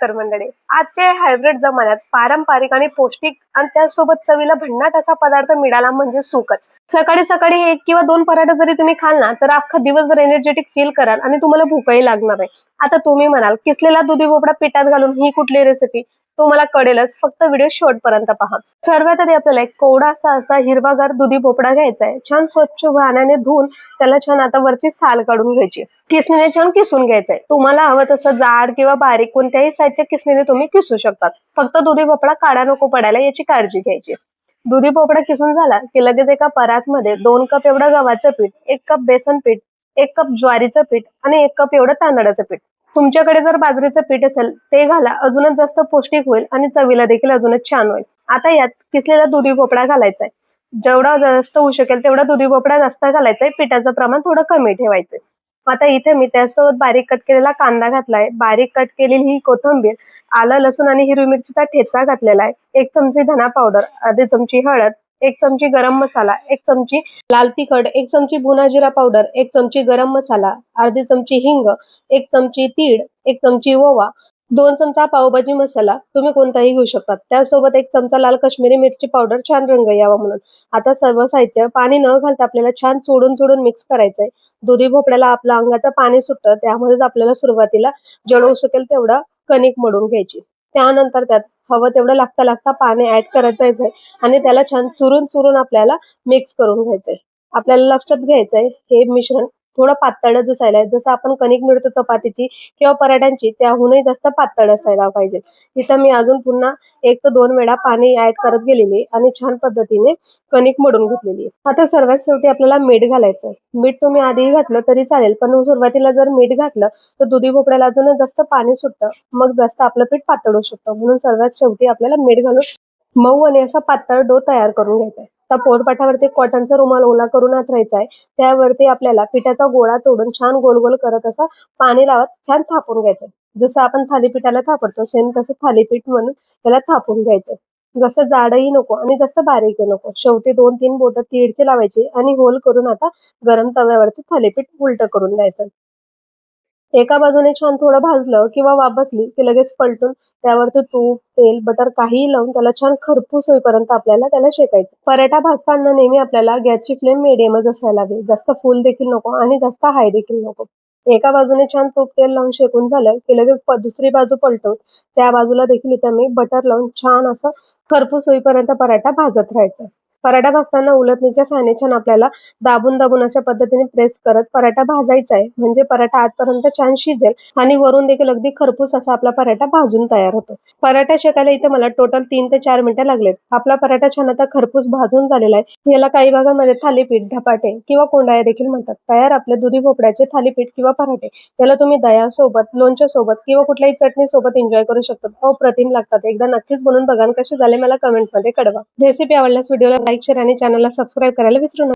तर मंडळी, आजच्या हायब्रिड जमान्यात पारंपरिक आणि पौष्टिक आणि त्यासोबत चवीला भन्नाट असा पदार्थ मिळाला म्हणजे सुकच। सकाळी सकाळी 1 किंवा 2 पराठे जरी तुम्ही खाल ना तर अख्खा दिवसभर एनर्जेटिक फील कराल आणि तुम्हाला भूकही लागणार नाही। आता तुम्ही म्हणाल किसलेला दुधी भोपळा पिठात घालून ही कुठली रेसिपी, तुम्हाला कळेलच, फक्त व्हिडिओ शेवटपर्यंत पहा। सर्वात आधी आपल्याला एक कोरडा असा हिरवागार दुधी भोपळा घ्यायचा आहे। छान स्वच्छ पाण्याने धुवून त्याला छान आता वरची साल काढून घ्यायची। किसणीने छान किसून घ्यायचंय। तुम्हाला हवं तसं जाड किंवा बारीक कोणत्याही साईजच्या किसणीने तुम्ही किसू शकतात। फक्त दुधी भोपळा काळा नको पडायला याची काळजी घ्यायची। दुधी भोपळा किसून झाला की लगेच एका परातमध्ये 2 कप एवढं गव्हाचं पीठ, 1 कप बेसन पीठ, 1 कप ज्वारीचं पीठ आणि 1 कप एवढं तांदळाचं पीठ, तुमच्याकडे जर बाजरीचं पीठ असेल ते घाला, अजूनच जास्त पौष्टिक होईल आणि चवीला देखील अजूनच छान होईल। आता यात किसलेला दुधी भोपळा घालायचा आहे। जेवढा जास्त होऊ शकेल तेवढा दुधी भोपळा जास्त घालायचा आहे, पिठाचं प्रमाण थोडं कमी ठेवायचंय। आता इथे मी त्यासोबत बारीक कट केलेला कांदा घातलाय, बारीक कट केलेली ही कोथिंबीर, आलं लसूण आणि हिरवी मिरचीचा ठेचा घातलेला आहे, 1 चमची धना पावडर, अर्धी चमची हळद, 1 चमची गरम मसाला, 1 चमची लाल तिखट, 1 चमची भुना जिरा पावडर, 1 चमची गरम मसाला, अर्धी चमची हिंग, 1 चमची तीळ, 1 चमची ओवा, 2 चमचा पावभाजी मसाला, तुम्ही कोणताही घेऊ शकता। त्यासोबत 1 चमचा लाल काश्मीरी मिरची पावडर, छान रंग यावा म्हणून। आता सर्व साहित्य पाणी न घालता आपल्याला छान चोडून मिक्स करायचंय। दुधी भोपळ्याला आपल्या अंगाचं पाणी सुटतं, त्यामध्येच आपल्याला सुरुवातीला जेवढं होऊ शकेल तेवढं कणिक मळून घ्यायची। त्यानंतर त्यात हवं तेवढं लागता पाणी ऍड करत जायचंय आणि त्याला छान चुरून आपल्याला मिक्स करून घ्यायचंय। आपल्याला लक्षात घ्यायचंय हे मिश्रण थोडं पातळ दिसायला आहे, जसं आपण कणिक मिळतो चपातीची किंवा पराठ्यांची त्याहूनही जास्त पातळ असायला पाहिजे। इथं मी अजून पुन्हा 1 ते 2 वेळा पाणी ऍड करत गेलेली आणि छान पद्धतीने कणिक मळून घेतलेली आहे। आता सर्वात शेवटी आपल्याला मीठ घालायचं आहे। मीठ तुम्ही आधी घातलं तरी चालेल, पण सुरुवातीला जर मीठ घातलं तर दुधी भोपळ्याला अजून जास्त पाणी सुटतं, मग जास्त आपलं पीठ पातळ होऊ शकतं। म्हणून सर्वात शेवटी आपल्याला मीठ घालून मऊ आणि असा पातळ डो तयार करून घ्यायचा आहे। आता पोळपाटावरती कॉटनचा रुमाल ओला करून अंथरायचा आहे, त्यावरती आपल्याला पिठाचा गोळा तोडून छान गोल गोल करत असं पाणी लावत छान थापून घ्यायचं। जसं आपण थालीपीठाला थापडतो सेम तसं थालीपीठ म्हणून त्याला थापून घ्यायचं। जसं जाडही नको आणि जास्त बारीकही नको। शेवटी 2-3 बोटं तीळची लावायची आणि होल करून आता गरम तव्यावरती थालीपीठ उलट करून द्यायचं। एका बाजूने छान थोडं भाजलं किंवा वाफ बसली की लगेच पलटून त्यावरती तूप, तेल, बटर काहीही लावून त्याला छान खरपूस होईपर्यंत आपल्याला त्याला शेकायचं। पराठा भाजताना नेहमी आपल्याला गॅसची फ्लेम मीडियमच असायला हवी, जास्त फुल देखील नको आणि जास्त हाय देखील नको। एका बाजूने छान तूप तेल लावून शेकून झालं की लगेच दुसरी बाजू पलटून त्या बाजूला देखील इथं मी बटर लावून छान असं खरपूस होईपर्यंत पराठा भाजत राहायचा। पराठा भाजताना उलटणीच्या सहाय्याने छान आपल्याला दाबून अशा पद्धतीने प्रेस करत पराठा भाजायचा आहे, म्हणजे पराठा आतपर्यंत छान शिजेल आणि वरून देखील अगदी खरपूस असा आपला पराठा भाजून तयार होतो। पराठा शेकायला इथे मला टोटल 3 ते 4 मिनिटं लागलेत। आपला पराठा छान आता खरपूस भाजून झालेला आहे। याला काही भागामध्ये थालीपीठ, धपाटे किंवा कोंडाळ्या देखील म्हणतात। तयार आपले दुधी भोपळ्याचे थालीपीठ किंवा पराठे। त्याला तुम्ही दह्यासोबत, लोणच्या सोबत किंवा कुठल्याही चटणी सोबत एन्जॉय करू शकता। अप्रतिम लागतात। एकदा नक्कीच बनवून बघा आणि कसे झाले मला कमेंटमध्ये कळवा। रेसिपी आवडल्यास व्हिडिओला लाईक, शेअर आणि चॅनलला सबस्क्राईब करायला विसरू नका।